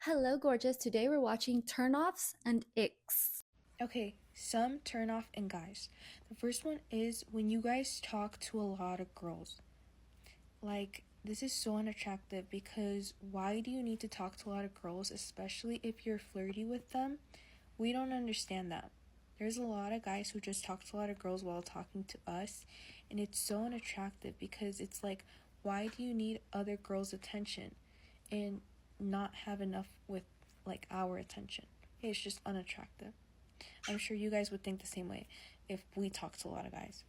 Hello, gorgeous. Today we're watching Turnoffs and Icks. Okay, some turn off in guys. The first one is when you guys talk to a lot of girls. Like, this is so unattractive because why do you need to talk to a lot of girls, especially if you're flirty with them? We don't understand that. There's a lot of guys who just talk to a lot of girls while talking to us, and it's so unattractive because it's like, why do you need other girls' attention and not have enough with like our attention? It's just unattractive. I'm sure you guys would think the same way if we talk to a lot of guys.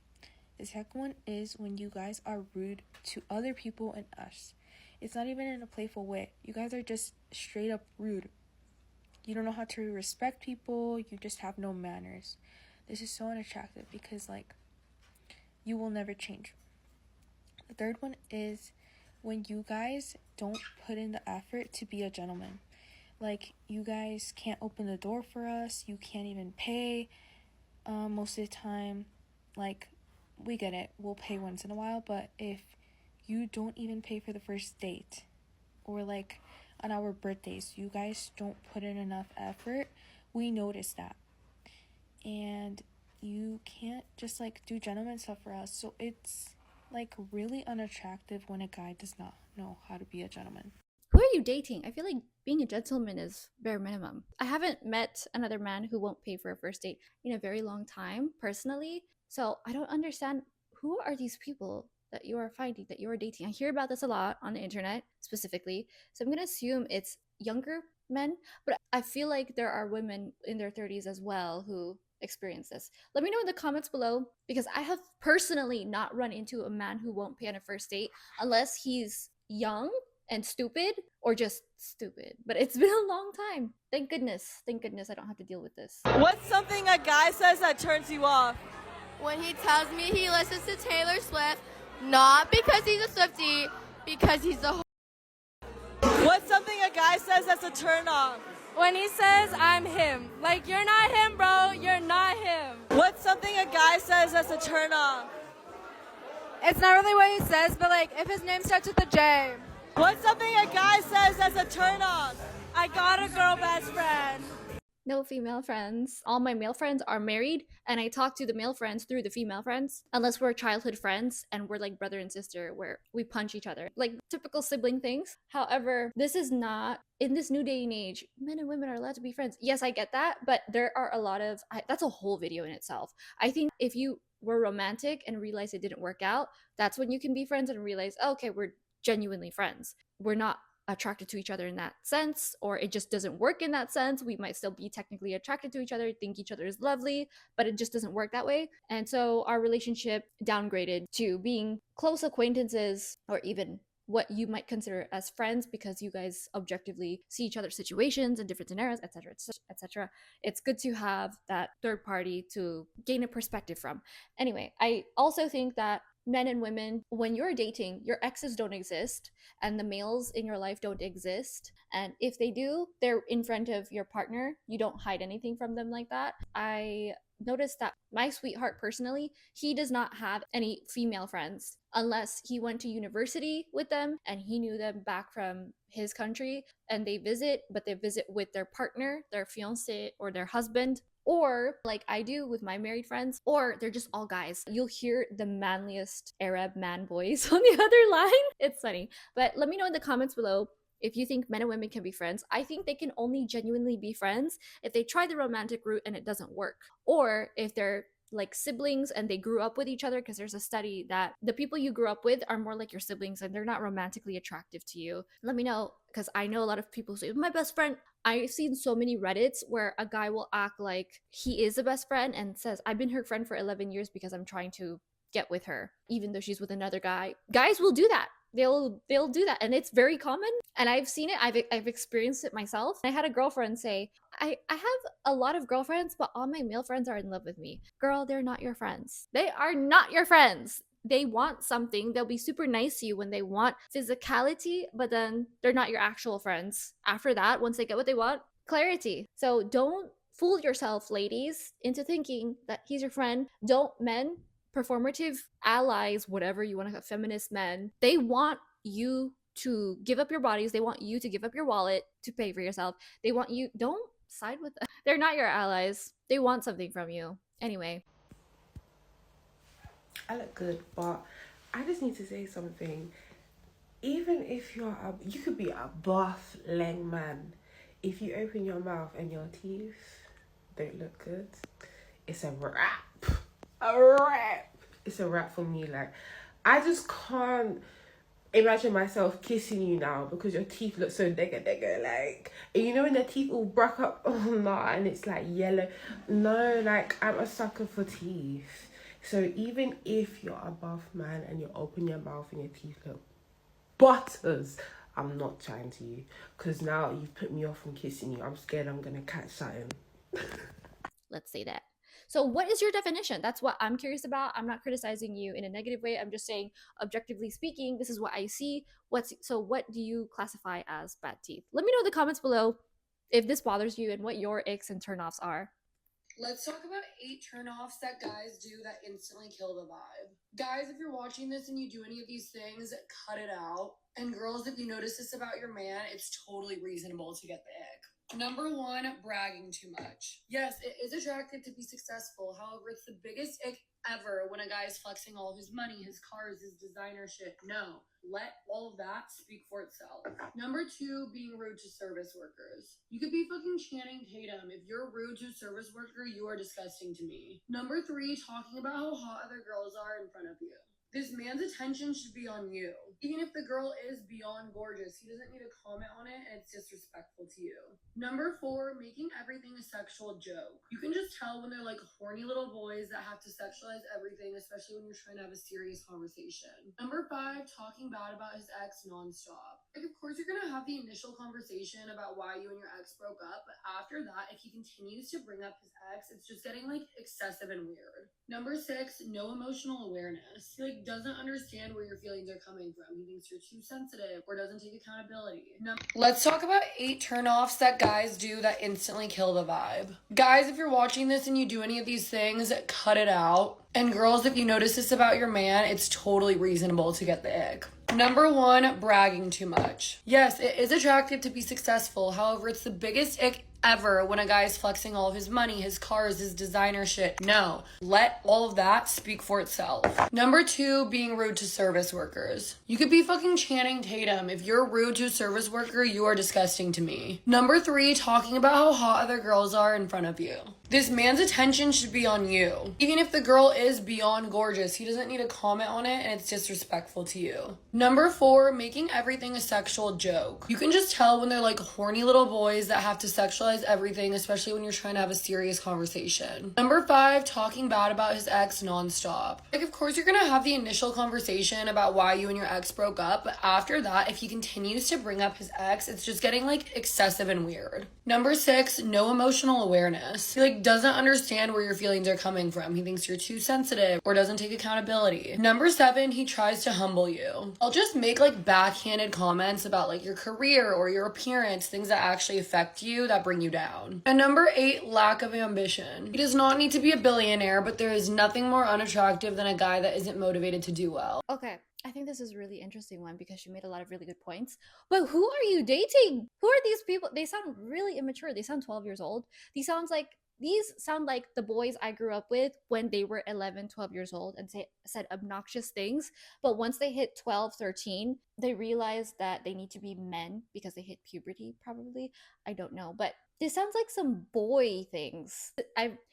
The second one is when you guys are rude to other people and us. It's not even in a playful way. You guys are just straight up rude. You don't know how to respect people. You just have no manners. This is so unattractive because, like, you will never change. The third one is when you guys don't put in the effort to be a gentleman. Like, you guys can't open the door for us. You can't even pay most of the time. Like, we get it. We'll pay once in a while. But if you don't even pay for the first date or, like, on our birthdays, you guys don't put in enough effort, we notice that. And you can't just, like, do gentleman stuff for us. So it's, like, really unattractive when a guy does not know how to be a gentleman. Who are you dating? I feel like being a gentleman is bare minimum. I haven't met another man who won't pay for a first date in a very long time, personally. So I don't understand who are these people that you are finding, that you are dating. I hear about this a lot on the internet specifically. So I'm going to assume it's younger men, but I feel like there are women in their 30s as well who experience this. Let me know in the comments below because I have personally not run into a man who won't pay on a first date unless he's young and stupid or just stupid. But it's been a long time. Thank goodness. Thank goodness I don't have to deal with this. What's something a guy says that turns you off? When he tells me he listens to Taylor Swift, not because he's a Swiftie, because he's a What's something a guy says that's a turn off? When he says I'm him. Like, you're not him, bro. You're not him. What's something a guy says that's a turn off? It's not really what he says, but like if his name starts with a J. What's something a guy says that's a turn off? I got a girl best friend. No female friends. All my male friends are married, and I talk to the male friends through the female friends, unless we're childhood friends and we're like brother and sister where we punch each other. Like typical sibling things. However, this is not, in this new day and age, men and women are allowed to be friends. Yes, I get that, but there are a lot of, that's a whole video in itself. I think if you were romantic and realize it didn't work out, that's when you can be friends and realize, oh, okay, we're genuinely friends. We're not attracted to each other in that sense, or it just doesn't work in that sense. We might still be technically attracted to each other, think each other is lovely, but it just doesn't work that way. And so our relationship downgraded to being close acquaintances, or even what you might consider as friends because you guys objectively see each other's situations and different scenarios, etc., etc. It's good to have that third party to gain a perspective from. Anyway, I also think that men and women, when you're dating, your exes don't exist and the males in your life don't exist. And if they do, they're in front of your partner. You don't hide anything from them like that. I noticed that my sweetheart personally, he does not have any female friends unless he went to university with them and he knew them back from his country and they visit, but they visit with their partner, their fiance, or their husband, or like I do with my married friends, or they're just all guys. You'll hear the manliest Arab man voice on the other line. It's funny. But let me know in the comments below if you think men and women can be friends. I think they can only genuinely be friends if they try the romantic route and it doesn't work, or if they're like siblings and they grew up with each other, because there's a study that the people you grew up with are more like your siblings and they're not romantically attractive to you. Let me know, because I know a lot of people say my best friend. I've seen so many Reddits where a guy will act like he is a best friend and says, I've been her friend for 11 years because I'm trying to get with her, even though she's with another guy. Guys will do that. They'll do that, and it's very common, and I've seen it. I've experienced it myself. I had a girlfriend say, I have a lot of girlfriends, but all my male friends are in love with me. Girl, they're not your friends. They are not your friends. They want something. They'll be super nice to you when they want physicality, but then they're not your actual friends. After that, once they get what they want, clarity. So don't fool yourself, ladies, into thinking that he's your friend. Don't men, performative allies, whatever you want to have, feminist men, they want you to give up your bodies. They want you to give up your wallet to pay for yourself. They want you, don't side with them. They're not your allies. They want something from you. Anyway. I look good, but I just need to say something. Even if you could be a buff leg man. If you open your mouth and your teeth don't look good, it's a wrap. A wrap. It's a wrap for me. Like, I just can't imagine myself kissing you now because your teeth look so digga. Like, you know when the teeth all broke up, oh no, and it's like yellow. No, like, I'm a sucker for teeth. So even if you're a buff man and you open your mouth and your teeth look butters, I'm not trying to you, because now you've put me off from kissing you. I'm scared I'm gonna catch something. Let's say that. So what is your definition? That's what I'm curious about. I'm not criticizing you in a negative way. I'm just saying, objectively speaking, this is what I see. What do you classify as bad teeth? Let me know in the comments below if this bothers you and what your icks and turnoffs are. Let's talk about 8 turnoffs that guys do that instantly kill the vibe. Guys, if you're watching this and you do any of these things, cut it out. And girls, if you notice this about your man, it's totally reasonable to get the ick. Number 1, bragging too much. Yes, it is attractive to be successful. However, it's the biggest ick ever when a guy is flexing all his money, his cars, his designer shit. No, let all of that speak for itself. Number 2, being rude to service workers. You could be fucking Channing Tatum. If you're rude to a service worker, you are disgusting to me. Number 3, talking about how hot other girls are in front of you. This man's attention should be on you. Even if the girl is beyond gorgeous, he doesn't need to comment on it, and it's disrespectful to you. Number 4, making everything a sexual joke. You can just tell when they're like horny little boys that have to sexualize everything, especially when you're trying to have a serious conversation. Number 5, talking bad about his ex nonstop. Like, of course, you're gonna have the initial conversation about why you and your ex broke up, but after that, if he continues to bring up his ex, it's just getting like excessive and weird. Number 6, no emotional awareness. He like doesn't understand where your feelings are coming from. He thinks you're too sensitive or doesn't take accountability. Let's talk about 8 turnoffs that guys do that instantly kill the vibe. Guys, if you're watching this and you do any of these things, cut it out. And girls, if you notice this about your man, it's totally reasonable to get the ick. Number 1, bragging too much. Yes, it is attractive to be successful. However, it's the biggest ick ever when a guy is flexing all of his money, his cars, his designer shit. No, let all of that speak for itself. Number 2, being rude to service workers. You could be fucking Channing Tatum. If you're rude to a service worker, you are disgusting to me. Number 3, talking about how hot other girls are in front of you. This man's attention should be on you. Even if the girl is beyond gorgeous, he doesn't need to comment on it, and it's disrespectful to you. Number 4, making everything a sexual joke. You can just tell when they're like horny little boys that have to sexualize everything, especially when you're trying to have a serious conversation. Number 5, talking bad about his ex nonstop. Like, of course, you're gonna have the initial conversation about why you and your ex broke up, but after that, if he continues to bring up his ex, it's just getting like excessive and weird. Number 6, no emotional awareness. He like doesn't understand where your feelings are coming from. He thinks you're too sensitive or doesn't take accountability. Number 7, he tries to humble you. I'll just make like backhanded comments about like your career or your appearance, things that actually affect you that bring you down. And number 8, lack of ambition. He does not need to be a billionaire, but there is nothing more unattractive than a guy that isn't motivated to do well. Okay, I think this is a really interesting one because you made a lot of really good points. But who are you dating? Who are these people? They sound really immature. They sound 12 years old. These sound like the boys I grew up with when they were 11, 12 years old and said obnoxious things. But once they hit 12, 13, they realize that they need to be men because they hit puberty, probably. I don't know. But this sounds like some boy things.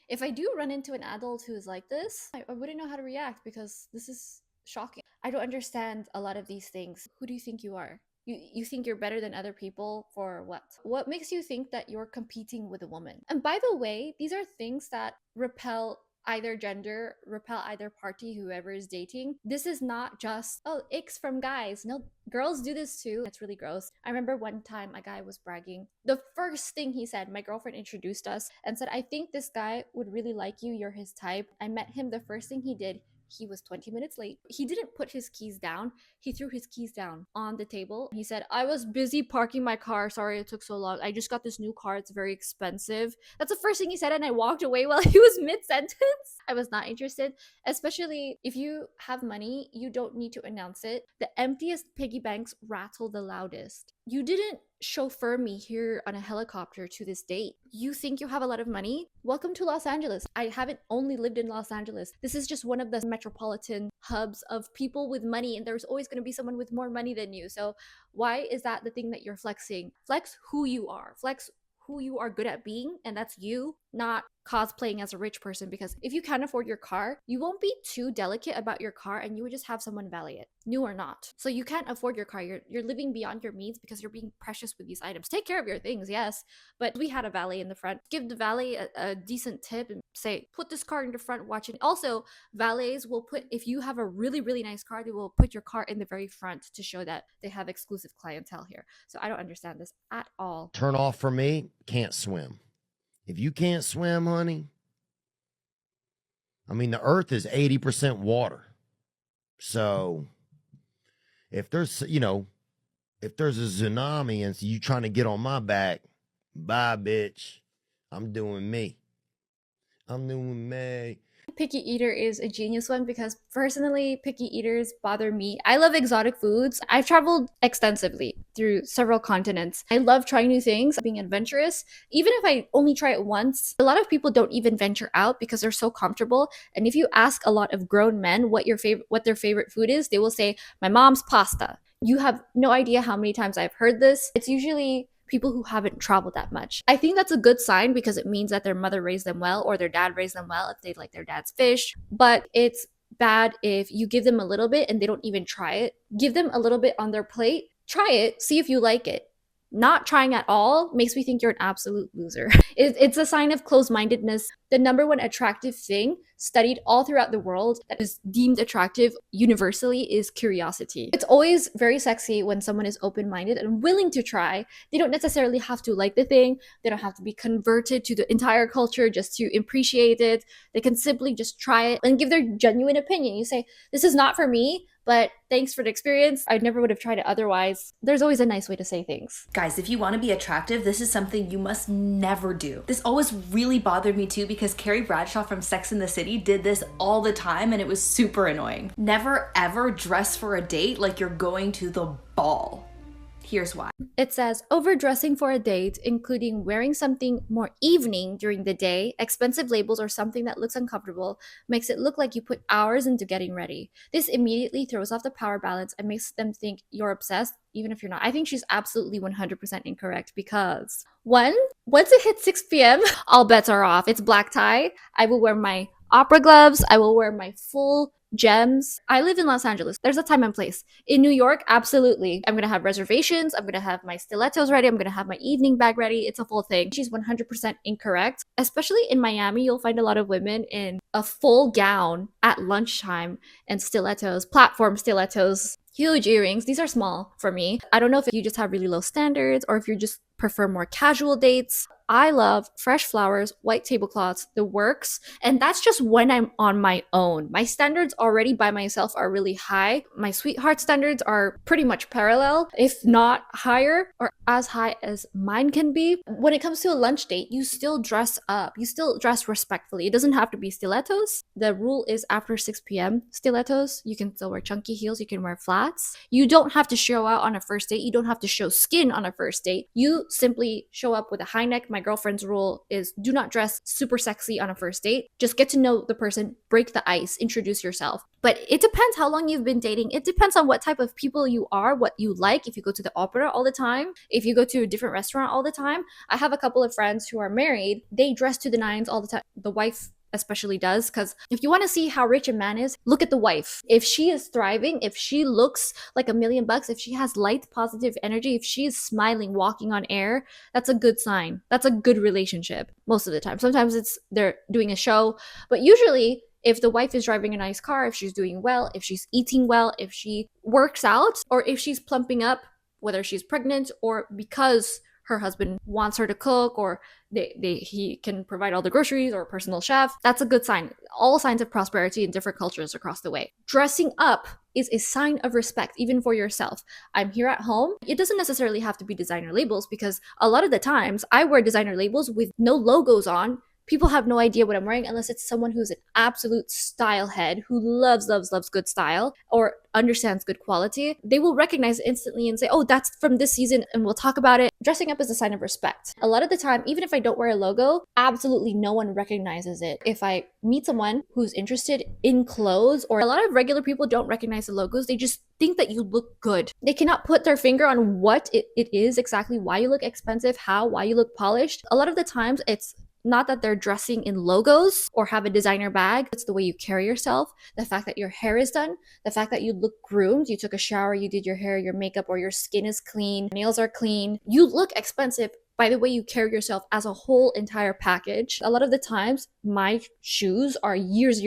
If I do run into an adult who is like this, I wouldn't know how to react because this is shocking. I don't understand a lot of these things. Who do you think you are? You think you're better than other people for what? What makes you think that you're competing with a woman? And by the way, these are things that repel either gender, repel either party, whoever is dating. This is not just, oh, icks from guys. No, girls do this too. It's really gross. I remember one time a guy was bragging. The first thing he said, my girlfriend introduced us and said, I think this guy would really like you. You're his type. I met him. The first thing he did, He was 20 minutes late. He didn't put his keys down. He threw his keys down on the table. He said, I was busy parking my car. Sorry it took so long. I just got this new car. It's very expensive. That's the first thing he said. And I walked away while he was mid sentence. I was not interested, especially if you have money, you don't need to announce it. The emptiest piggy banks rattle the loudest. You didn't chauffeur me here on a helicopter to this date. You think you have a lot of money? Welcome to Los Angeles. I haven't only lived in Los Angeles. This is just one of the metropolitan hubs of people with money, and there's always going to be someone with more money than you. So why is that the thing that you're flexing? Flex who you are. Flex who you are good at being, and that's you, not cosplaying as a rich person. Because if you can't afford your car, you won't be too delicate about your car, and you would just have someone valet it, new or not. So you can't afford your car. You're living beyond your means because you're being precious with these items. Take care of your things, yes, but we had a valet in the front. Give the valet a decent tip and say, put this car in the front, watch it. Also, valets will put, if you have a really, really nice car, they will put your car in the very front to show that they have exclusive clientele here. So I don't understand this at all. Turn off for me, can't swim. If you can't swim, honey, I mean, the earth is 80% water. So if there's, if there's a tsunami and you trying to get on my back, bye, bitch. I'm doing me. I'm doing me. Picky eater is a genius one because personally, picky eaters bother me. I love exotic foods. I've traveled extensively through several continents. I love trying new things, being adventurous. Even if I only try it once, a lot of people don't even venture out because they're so comfortable. And if you ask a lot of grown men what their favorite food is, they will say, my mom's pasta. You have no idea how many times I've heard this. It's usually people who haven't traveled that much. I think that's a good sign because it means that their mother raised them well or their dad raised them well if they like their dad's fish. But it's bad if you give them a little bit and they don't even try it. Give them a little bit on their plate, try it, see if you like it. Not trying at all makes me think you're an absolute loser. It's a sign of closed-mindedness. The number one attractive thing studied all throughout the world that is deemed attractive universally is curiosity. It's always very sexy when someone is open-minded and willing to try. They don't necessarily have to like the thing. They don't have to be converted to the entire culture just to appreciate it. They can simply just try it and give their genuine opinion. You say, this is not for me, but thanks for the experience. I never would have tried it otherwise. There's always a nice way to say things. Guys, if you want to be attractive, this is something you must never do. This always really bothered me too because Carrie Bradshaw from Sex and the City did this all the time and it was super annoying. Never ever dress for a date like you're going to the ball. Here's why. It says overdressing for a date, including wearing something more evening during the day, expensive labels, or something that looks uncomfortable, makes it look like you put hours into getting ready. This immediately throws off the power balance and makes them think you're obsessed, even if you're not. I think she's absolutely 100% incorrect because once it hits 6 p.m., all bets are off. It's black tie. I will wear my opera gloves. I will wear my full gems. I live in Los Angeles. There's a time and place. In New York, absolutely. I'm going to have reservations. I'm going to have my stilettos ready. I'm going to have my evening bag ready. It's a full thing. She's 100% incorrect. Especially in Miami, you'll find a lot of women in a full gown at lunchtime and stilettos, platform stilettos, huge earrings. These are small for me. I don't know if you just have really low standards or if you just prefer more casual dates. I love fresh flowers, white tablecloths, the works, and that's just when I'm on my own. My standards already by myself are really high. My sweetheart standards are pretty much parallel, if not higher or as high as mine can be. When it comes to a lunch date, you still dress up. You still dress respectfully. It doesn't have to be stilettos. The rule is after 6 p.m. stilettos. You can still wear chunky heels. You can wear flats. You don't have to show out on a first date. You don't have to show skin on a first date. You simply show up with a high neck. My girlfriend's rule is do not dress super sexy on a first date. Just get to know the person, break the ice, introduce yourself. But it depends how long you've been dating. It depends on what type of people you are, what you like. If you go to the opera all the time, if you go to a different restaurant all the time. I have a couple of friends who are married. They dress to the nines all the time. The wife especially does, because if you want to see how rich a man is, look at the wife. If she is thriving, if she looks like $1,000,000, if she has light, positive energy, if she is smiling, walking on air, that's a good sign. That's a good relationship most of the time. Sometimes it's they're doing a show, but usually if the wife is driving a nice car, if she's doing well, if she's eating well, if she works out, or if she's plumping up, whether she's pregnant or because her husband wants her to cook, or he can provide all the groceries, or a personal chef. That's a good sign. All signs of prosperity in different cultures across the way. Dressing up is a sign of respect, even for yourself. I'm here at home. It doesn't necessarily have to be designer labels, because a lot of the times I wear designer labels with no logos on. People have no idea what I'm wearing unless it's someone who's an absolute style head, who loves good style or understands good quality. They will recognize it instantly and say, oh, that's from this season, and we'll talk about it. Dressing up is a sign of respect. A lot of the time, even if I don't wear a logo, absolutely no one recognizes it. If I meet someone who's interested in clothes, or a lot of regular people don't recognize the logos, they just think that you look good. They cannot put their finger on what it is exactly, why you look expensive, why you look polished. A lot of the times it's not that they're dressing in logos or have a designer bag. It's the way you carry yourself, the fact that your hair is done, the fact that you look groomed, you took a shower, you did your hair, your makeup, or your skin is clean, nails are clean. You look expensive by the way you carry yourself as a whole entire package. A lot of the times, my shoes are years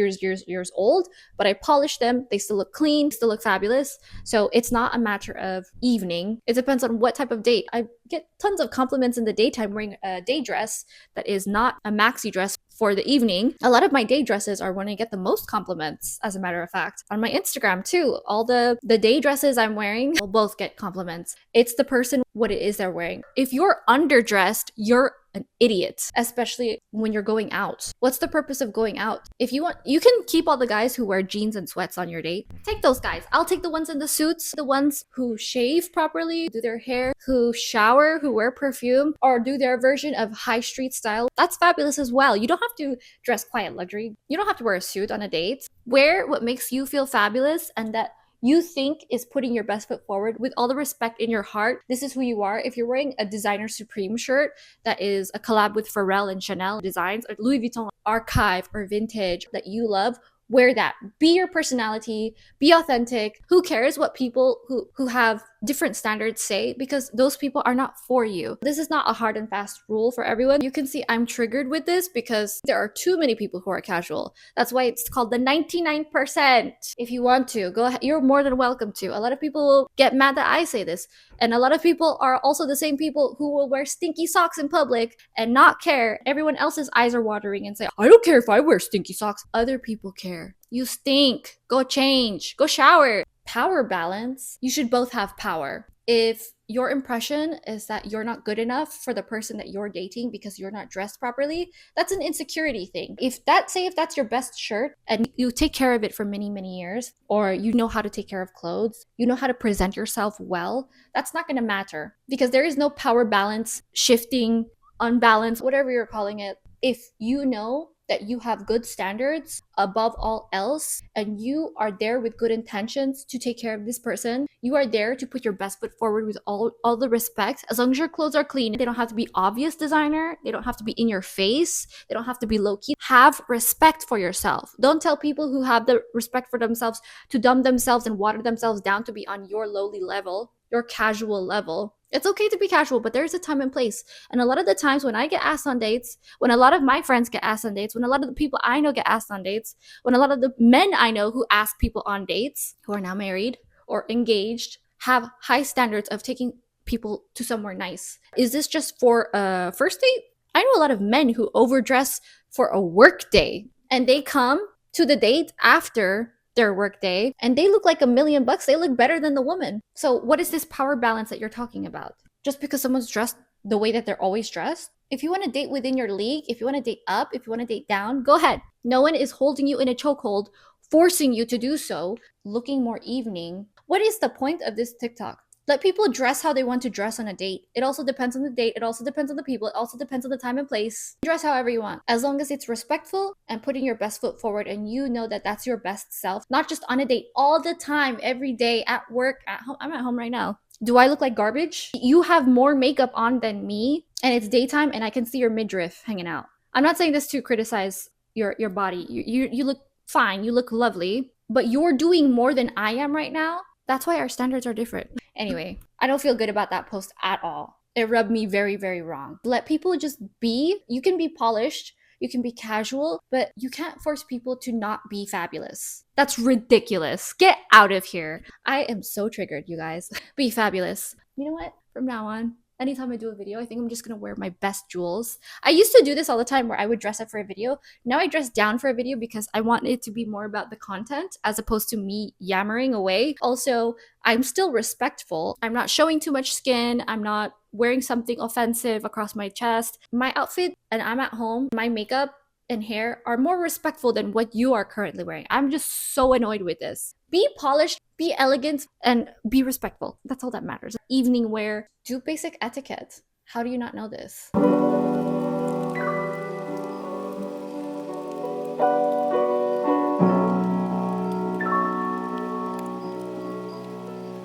old, but I polish them. They still look clean, still look fabulous. So it's not a matter of evening. It depends on what type of date. I get tons of compliments in the daytime wearing a day dress that is not a maxi dress for the evening. A lot of my day dresses are when I get the most compliments, as a matter of fact. On my Instagram too, all the day dresses I'm wearing will both get compliments. It's the person, what it is they're wearing. If you're underdressed, you're an idiot, especially when you're going out. What's the purpose of going out? If you want, you can keep all the guys who wear jeans and sweats on your date. Take those guys. I'll take the ones in the suits, the ones who shave properly, do their hair, who shower, who wear perfume, or do their version of high street style. That's fabulous as well. You don't have to dress quiet luxury. You don't have to wear a suit on a date. Wear what makes you feel fabulous and that you think is putting your best foot forward with all the respect in your heart. This is who you are. If you're wearing a designer Supreme shirt that is a collab with Pharrell and Chanel designs, or Louis Vuitton archive or vintage that you love, wear that. Be your personality, be authentic. Who cares what people who have different standards say, because those people are not for you. This is not a hard and fast rule for everyone. You can see I'm triggered with this because there are too many people who are casual. That's why it's called the 99%. If you want to, go ahead. You're more than welcome to. A lot of people will get mad that I say this. And a lot of people are also the same people who will wear stinky socks in public and not care. Everyone else's eyes are watering and say, I don't care if I wear stinky socks. Other people care. You stink. Go change. Go shower. Power balance. You should both have power. If your impression is that you're not good enough for the person that you're dating because you're not dressed properly, that's an insecurity thing. If that's your best shirt and you take care of it for many years, or you know how to take care of clothes, you know how to present yourself well, that's not going to matter, because there is no power balance, shifting, unbalance, whatever you're calling it. If you know that you have good standards above all else, and you are there with good intentions to take care of this person, you are there to put your best foot forward with all the respect. As long as your clothes are clean, they don't have to be obvious designer, they don't have to be in your face, they don't have to be low-key. Have respect for yourself. Don't tell people who have the respect for themselves to dumb themselves and water themselves down to be on your lowly level, your casual level. It's okay to be casual, but there's a time and place. And a lot of the times when I get asked on dates, when a lot of my friends get asked on dates, when a lot of the people I know get asked on dates, when a lot of the men I know who ask people on dates, who are now married or engaged, have high standards of taking people to somewhere nice. Is this just for a first date? I know a lot of men who overdress for a work day, and they come to the date after their work day and they look like $1 million. They look better than the woman. So what is this power balance that you're talking about? Just because someone's dressed the way that they're always dressed? If you want to date within your league, if you want to date up, if you want to date down, go ahead. No one is holding you in a chokehold, forcing you to do so, looking more evening. What is the point of this TikTok? Let people dress how they want to dress on a date. It also depends on the date. It also depends on the people. It also depends on the time and place. Dress however you want, as long as it's respectful and putting your best foot forward, and you know that that's your best self, not just on a date, all the time, every day, at work, at home. I'm at home right now. Do I look like garbage? You have more makeup on than me, and it's daytime, and I can see your midriff hanging out. I'm not saying this to criticize your body. You look fine. You look lovely, but you're doing more than I am right now. That's why our standards are different. Anyway, I don't feel good about that post at all. It rubbed me very wrong. Let people just be. You can be polished, you can be casual, but you can't force people to not be fabulous. That's ridiculous. Get out of here. I am so triggered, you guys. Be fabulous. You know what? From now on, Anytime I do a video, I think I'm just gonna wear my best jewels. I used to do this all the time where I would dress up for a video. Now I dress down for a video because I want it to be more about the content as opposed to me yammering away. Also, I'm still respectful. I'm not showing too much skin. I'm not wearing something offensive across my chest. My outfit, and I'm at home, my makeup and hair are more respectful than what you are currently wearing. I'm just so annoyed with this. Be polished, be elegant, and be respectful. That's all that matters. Evening wear, do basic etiquette. How do you not know this?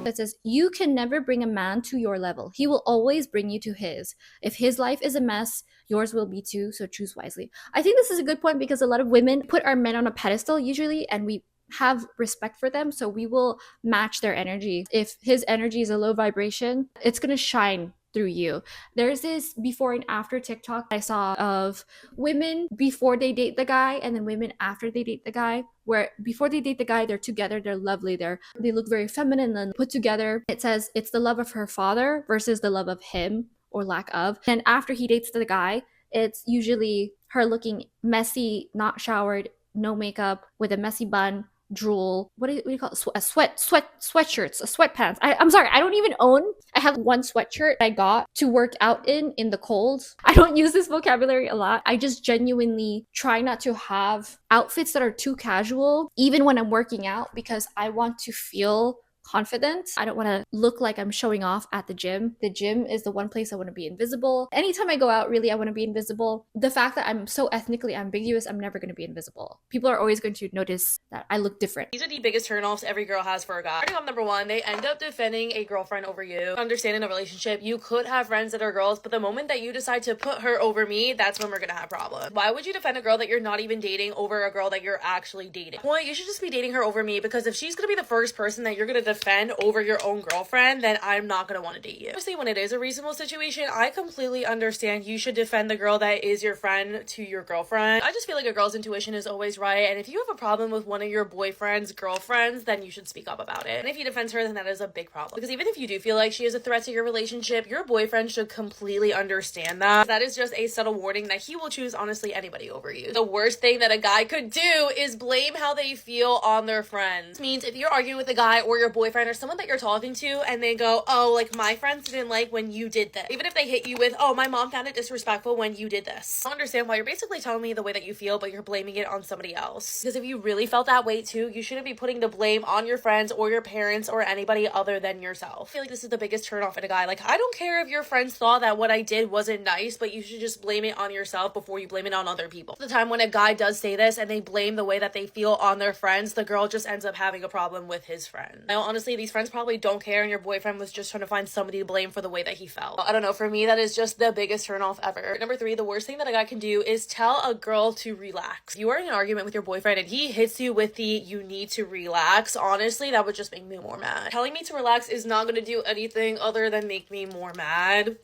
That says, you can never bring a man to your level. He will always bring you to his. If his life is a mess, yours will be too, so choose wisely. I think this is a good point because a lot of women put our men on a pedestal usually, and we have respect for them, so we will match their energy. If his energy is a low vibration, it's gonna shine through you. There's this before and after TikTok I saw of women before they date the guy and then women after they date the guy, where before they date the guy, they're together, they're lovely, they look very feminine and put together. It says it's the love of her father versus the love of him or lack of. And after he dates the guy, it's usually her looking messy, not showered, no makeup, with a messy bun, drool. What do you call it? Sweatshirts, sweatpants. I'm sorry, I don't even own. I have one sweatshirt I got to work out in the cold. I don't use this vocabulary a lot. I just genuinely try not to have outfits that are too casual, even when I'm working out, because I want to feel confident. I don't want to look like I'm showing off at the gym. The gym is the one place I want to be invisible. Anytime I go out, really, I want to be invisible. The fact that I'm so ethnically ambiguous, I'm never going to be invisible. People are always going to notice that I look different. These are the biggest turnoffs every girl has for a guy. Starting off number one, they end up defending a girlfriend over you. Understand in a relationship, you could have friends that are girls, but the moment that you decide to put her over me, that's when we're gonna have problems. Why would you defend a girl that you're not even dating over a girl that you're actually dating? Well, you should just be dating her over me, because if she's gonna be the first person that you're gonna defend over your own girlfriend, then I'm not gonna want to date you. Obviously, when it is a reasonable situation, I completely understand you should defend the girl that is your friend to your girlfriend. I just feel like a girl's intuition is always right, and if you have a problem with one of your boyfriend's girlfriends, then you should speak up about it. And if he defends her, then that is a big problem, because even if you do feel like she is a threat to your relationship, your boyfriend should completely understand that. That is just a subtle warning that he will choose honestly anybody over you. The worst thing that a guy could do is blame how they feel on their friends. This means if you're arguing with a guy or your boyfriend or someone that you're talking to and they go, oh, like my friends didn't like when you did this, even if they hit you with, oh, my mom found it disrespectful when you did this, I don't understand why you're basically telling me the way that you feel, but you're blaming it on somebody else. Because if you really felt that way too, you shouldn't be putting the blame on your friends or your parents or anybody other than yourself. I feel like this is the biggest turn off in a guy. Like, I don't care if your friends thought that what I did wasn't nice, but you should just blame it on yourself before you blame it on other people. The time when a guy does say this and they blame the way that they feel on their friends, the girl just ends up having a problem with his friend. Now, honestly, these friends probably don't care, and your boyfriend was just trying to find somebody to blame for the way that he felt. I don't know, for me, that is just the biggest turn off ever. Number three, the worst thing that a guy can do is tell a girl to relax. If you are in an argument with your boyfriend and he hits you with the you need to relax, honestly, that would just make me more mad. Telling me to relax is not going to do anything other than make me more mad.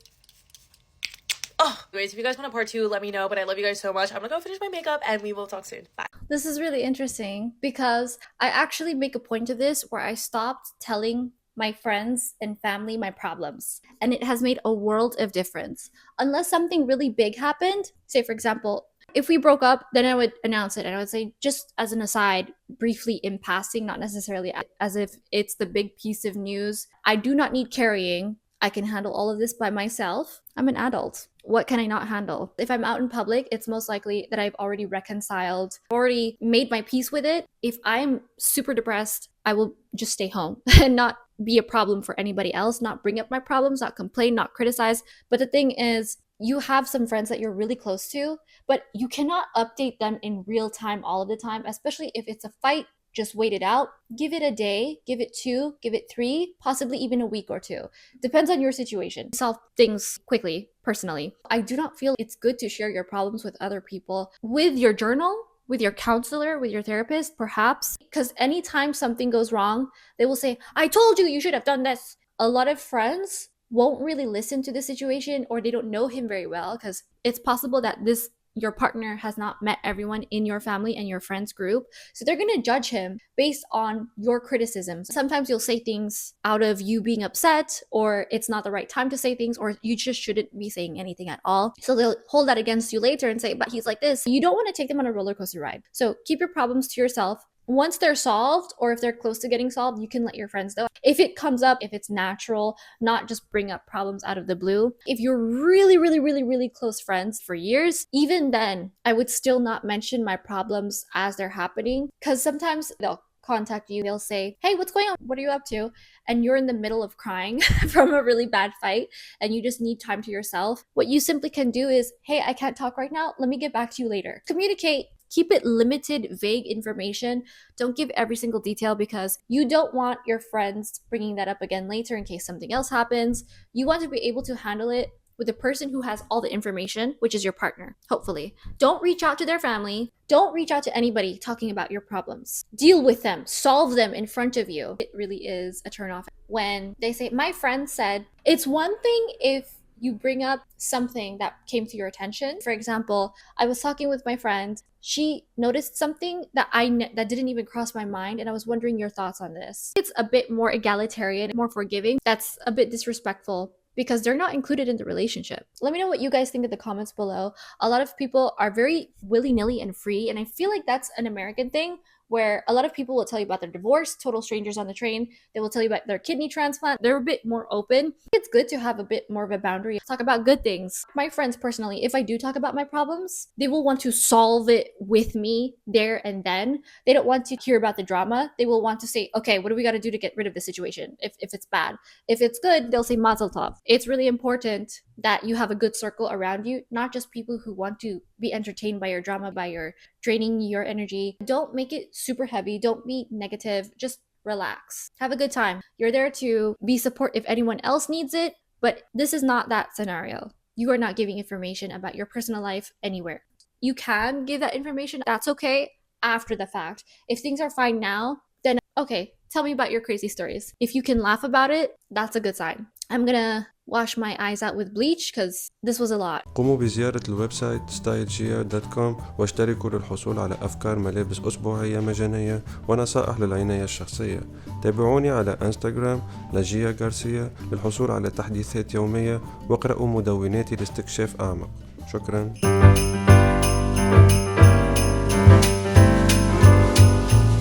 Oh, anyways, if you guys want a part two, let me know, but I love you guys so much. I'm gonna go finish my makeup and we will talk soon. Bye. This is really interesting because I actually make a point of this where I stopped telling my friends and family my problems, and it has made a world of difference. Unless something really big happened, say for example, if we broke up, then I would announce it and I would say, just as an aside, briefly in passing, not necessarily as if it's the big piece of news. I do not need carrying. I can handle all of this by myself. I'm an adult. What can I not handle? If I'm out in public, it's most likely that I've already reconciled, already made my peace with it. If I'm super depressed, I will just stay home and not be a problem for anybody else, not bring up my problems, not complain, not criticize. But the thing is, you have some friends that you're really close to, but you cannot update them in real time all of the time, especially if it's a fight. Just wait it out. Give it a day, give it 2, give it 3, possibly even a week or 2. Depends on your situation. Solve things quickly, personally. I do not feel it's good to share your problems with other people. With your journal, with your counselor, with your therapist, perhaps. Because anytime something goes wrong, they will say, I told you you should have done this. A lot of friends won't really listen to the situation, or they don't know him very well, because it's possible that this your partner has not met everyone in your family and your friends group. So they're going to judge him based on your criticisms. Sometimes you'll say things out of you being upset, or it's not the right time to say things, or you just shouldn't be saying anything at all. So they'll hold that against you later and say, but he's like this. You don't want to take them on a roller coaster ride. So keep your problems to yourself. Once they're solved, or if they're close to getting solved, you can let your friends know. If it comes up, if it's natural, not just bring up problems out of the blue. If you're really close friends for years, even then, I would still not mention my problems as they're happening, because sometimes they'll contact you, they'll say, hey, what's going on? What are you up to? And you're in the middle of crying from a really bad fight and you just need time to yourself. What you simply can do is, hey, I can't talk right now. Let me get back to you later. Communicate. Keep it limited, vague information. Don't give every single detail, because you don't want your friends bringing that up again later in case something else happens. You want to be able to handle it with the person who has all the information, which is your partner, hopefully. Don't reach out to their family. Don't reach out to anybody talking about your problems. Deal with them. Solve them in front of you. It really is a turnoff when they say, my friend said. It's one thing if you bring up something that came to your attention. For example, I was talking with my friend. She noticed something that that didn't even cross my mind, and I was wondering your thoughts on this. It's a bit more egalitarian, more forgiving. That's a bit disrespectful because they're not included in the relationship. Let me know what you guys think in the comments below. A lot of people are very willy-nilly and free, and I feel like that's an American thing, where a lot of people will tell you about their divorce, total strangers on the train. They will tell you about their kidney transplant. They're a bit more open. It's good to have a bit more of a boundary. Talk about good things. My friends personally, if I do talk about my problems, they will want to solve it with me there and then. They don't want to hear about the drama. They will want to say, okay, what do we got to do to get rid of the situation if it's bad? If it's good, they'll say mazel tov. It's really important that you have a good circle around you, not just people who want to be entertained by your drama, by your draining your energy. Don't make it super heavy. Don't be negative. Just relax. Have a good time. You're there to be support if anyone else needs it, but this is not that scenario. You are not giving information about your personal life anywhere. You can give that information. That's okay after the fact. If things are fine now, then okay, tell me about your crazy stories. If you can laugh about it, that's a good sign. I'm gonna wash my eyes out with bleach because this was a lot. قوموا بزيارة الويب سايت stylegr.com واشتركوا للحصول على أفكار ملابس أسبوعية مجانية ونصائح للعناية الشخصية. تابعوني على انستغرام لاجيا غارسيا للحصول على تحديثات يومية، واقرأوا مدوناتي لاستكشاف أعمق. شكرا.